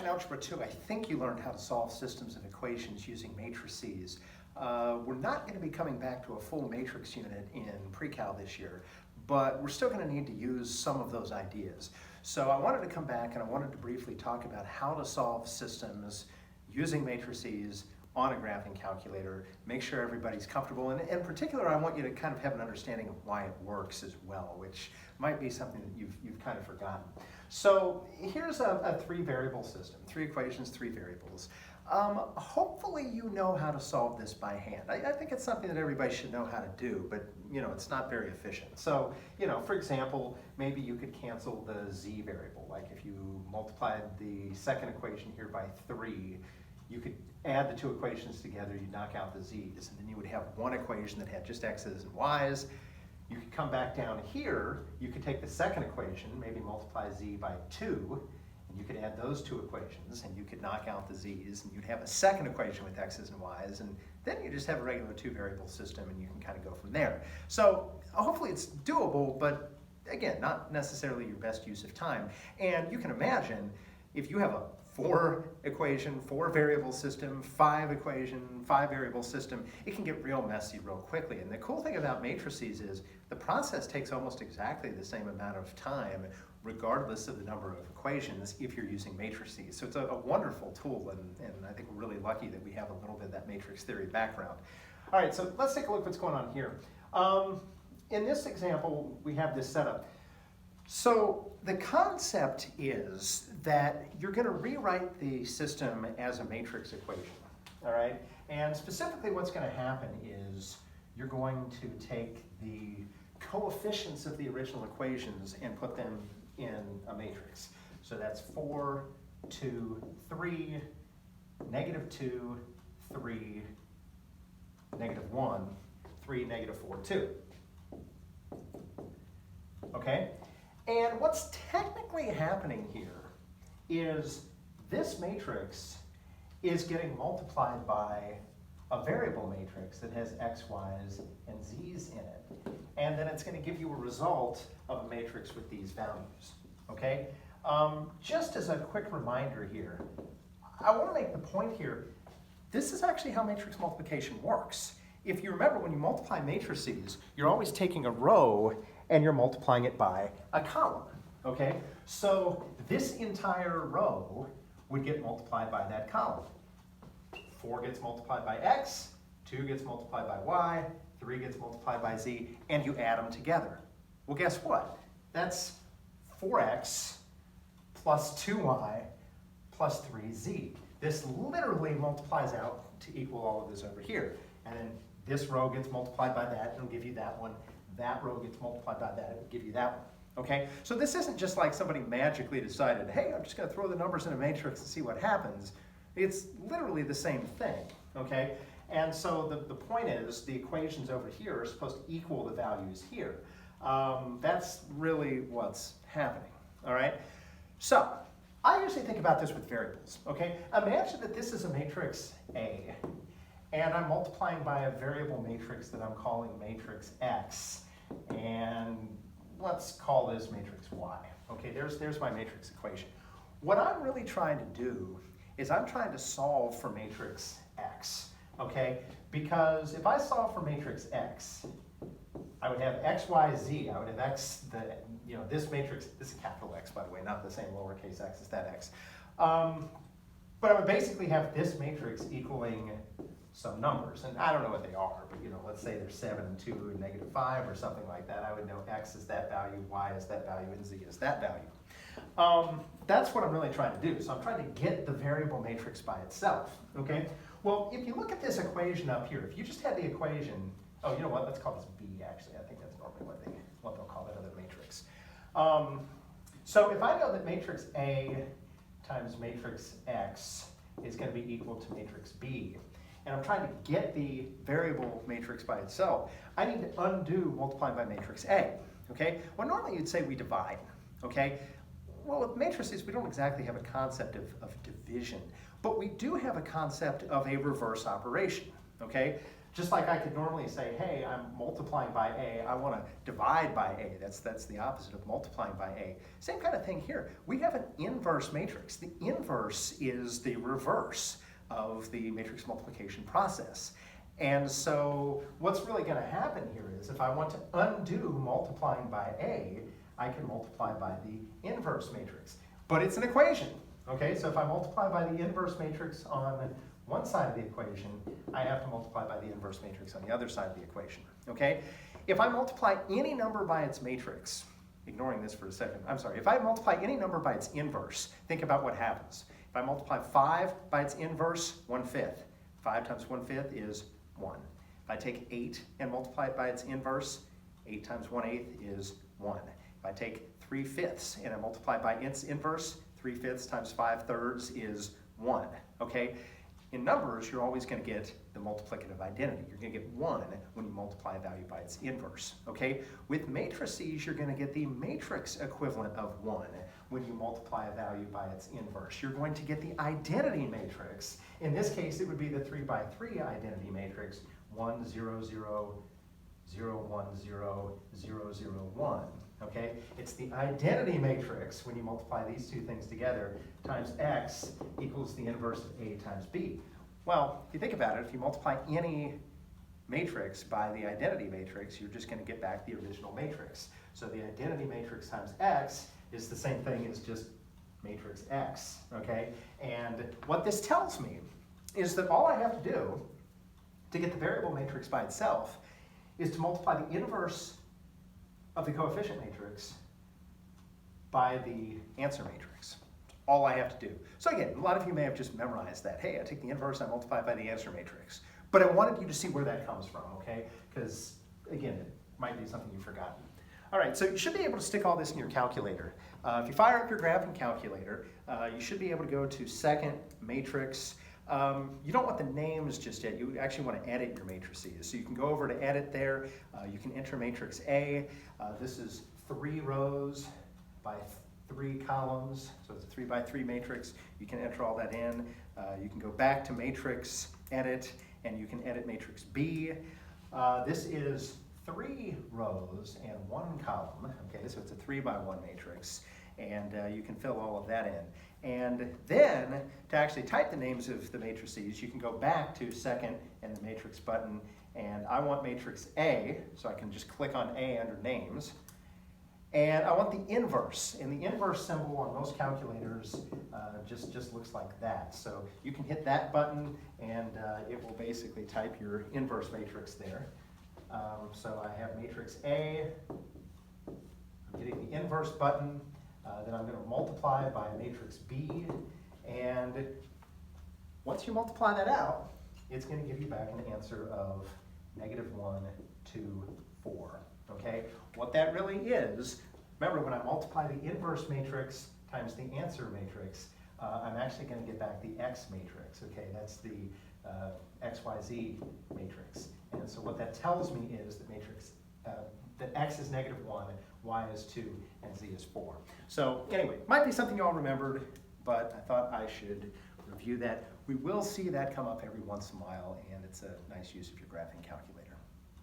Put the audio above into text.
Algebra 2, I think you learned how to solve systems of equations using matrices. We're not going to be coming back to a full matrix unit in pre-cal this year, but we're still going to need to use some of those ideas. So I wanted to come back and I wanted to briefly talk about how to solve systems using matrices on a graphing calculator, make sure everybody's comfortable, and in particular I want you to kind of have an understanding of why it works as well, which might be something that you've kind of forgotten. So here's a three-variable system, 3 equations, 3 variables. Hopefully you know how to solve this by hand. I think it's something that everybody should know how to do, but it's not very efficient. So, for example, maybe you could cancel the z variable. Like if you multiplied the second equation here by 3, you could add the 2 equations together, you'd knock out the z's, and then you would have one equation that had just x's and y's. You could come back down here, you could take the second equation, maybe multiply z by 2, and you could add those 2 equations, and you could knock out the z's, and you'd have a second equation with x's and y's, and then you just have a regular 2-variable system, and you can kind of go from there. So hopefully it's doable, but again, not necessarily your best use of time. And you can imagine if you have a 4-equation, 4-variable system, 5-equation, 5-variable system, it can get real messy real quickly. And the cool thing about matrices is the process takes almost exactly the same amount of time regardless of the number of equations if you're using matrices. So it's a wonderful tool, and I think we're really lucky that we have a little bit of that matrix theory background. All right, so let's take a look what's going on here. In this example, we have this setup. So the concept is that you're going to rewrite the system as a matrix equation, all right? And specifically what's going to happen is you're going to take the coefficients of the original equations and put them in a matrix. So that's 4, 2, 3, -2, 3, -1, 3, -4, 2. Okay? And what's technically happening here is this matrix is getting multiplied by a variable matrix that has x, y's, and z's in it. And then it's going to give you a result of a matrix with these values. Okay? Just as a quick reminder here, I want to make the point here, this is actually how matrix multiplication works. If you remember, when you multiply matrices, you're always taking a row and you're multiplying it by a column, okay? So this entire row would get multiplied by that column. 4 gets multiplied by x, 2 gets multiplied by y, 3 gets multiplied by z, and you add them together. Well, guess what? That's 4x plus 2y plus 3z. This literally multiplies out to equal all of this over here. And then this row gets multiplied by that, and it'll give you that one. That row gets multiplied by that, it will give you that one. Okay? So this isn't just like somebody magically decided, hey, I'm just going to throw the numbers in a matrix and see what happens. It's literally the same thing. Okay? And so the point is, the equations over here are supposed to equal the values here. That's really what's happening. All right? So I usually think about this with variables. Okay? Imagine that this is a matrix A, and I'm multiplying by a variable matrix that I'm calling matrix X, and let's call this matrix Y. Okay, there's my matrix equation. What I'm really trying to do is I'm trying to solve for matrix X, okay? Because if I solve for matrix X, I would have X, Y, Z. I would have X, this matrix, this is capital X, by the way, not the same lowercase x as that X. But I would basically have this matrix equaling some numbers, and I don't know what they are, but let's say there's 7, 2, and -5 or something like that. I would know x is that value, y is that value, and z is that value. That's what I'm really trying to do. So I'm trying to get the variable matrix by itself, okay? Well, if you look at this equation up here, if you just had the equation, oh, you know what, let's call this B actually. I think that's normally what they'll call that other matrix. So if I know that matrix A times matrix X is going to be equal to matrix B, and I'm trying to get the variable matrix by itself, I need to undo multiplying by matrix A, okay? Well, normally you'd say we divide, okay? Well, with matrices, we don't exactly have a concept of division, but we do have a concept of a reverse operation, okay? Just like I could normally say, hey, I'm multiplying by A, I want to divide by A. That's the opposite of multiplying by A. Same kind of thing here. We have an inverse matrix. The inverse is the reverse of the matrix multiplication process. And so what's really going to happen here is if I want to undo multiplying by A, I can multiply by the inverse matrix. But it's an equation, okay? So if I multiply by the inverse matrix on one side of the equation, I have to multiply by the inverse matrix on the other side of the equation, okay? If I multiply any number by its matrix, ignoring this for a second, I'm sorry, if I multiply any number by its inverse, think about what happens. If I multiply 5 by its inverse, 1/5. 5 times 1/5 is 1. If I take 8 and multiply it by its inverse, 8 times 1/8 is 1. If I take 3/5 and I multiply by its inverse, 3/5 times 5/3 is 1, okay? In numbers, you're always going to get the multiplicative identity. You're going to get 1 when you multiply a value by its inverse, okay? With matrices, you're going to get the matrix equivalent of 1 when you multiply a value by its inverse. You're going to get the identity matrix. In this case, it would be the 3x3 identity matrix, 1, 0, 0, 0, 1, 0, 0, 0, 1. Okay, it's the identity matrix when you multiply these two things together times x equals the inverse of A times B. Well, if you think about it, if you multiply any matrix by the identity matrix, you're just going to get back the original matrix. So the identity matrix times x is the same thing as just matrix x, okay? And what this tells me is that all I have to do to get the variable matrix by itself is to multiply the inverse of the coefficient matrix by the answer matrix. That's all I have to do. So again, a lot of you may have just memorized that. Hey, I take the inverse, I multiply by the answer matrix. But I wanted you to see where that comes from, okay? Because again, it might be something you've forgotten. All right, so you should be able to stick all this in your calculator. If you fire up your graphing calculator, you should be able to go to second matrix. You don't want the names just yet. You actually want to edit your matrices. So you can go over to edit there. You can enter matrix A. This is 3 rows by 3 columns. So it's a 3x3 matrix. You can enter all that in. You can go back to matrix edit and you can edit matrix B. This is 3 rows and 1 column. Okay, so it's a 3x1 matrix. And you can fill all of that in. And then, to actually type the names of the matrices, you can go back to second and the matrix button, and I want matrix A, so I can just click on A under names. And I want the inverse, and the inverse symbol on most calculators just looks like that. So you can hit that button, and it will basically type your inverse matrix there. So I have matrix A, I'm hitting the inverse button. Then I'm going to multiply by matrix B, and once you multiply that out, it's going to give you back an answer of -1, 2, 4. Okay? What that really is, remember when I multiply the inverse matrix times the answer matrix, I'm actually going to get back the X matrix. Okay? That's the XYZ matrix. And so what that tells me is that matrix that X is -1, Y is 2, and Z is 4. So anyway, might be something you all remembered, but I thought I should review that. We will see that come up every once in a while, and it's a nice use of your graphing calculator.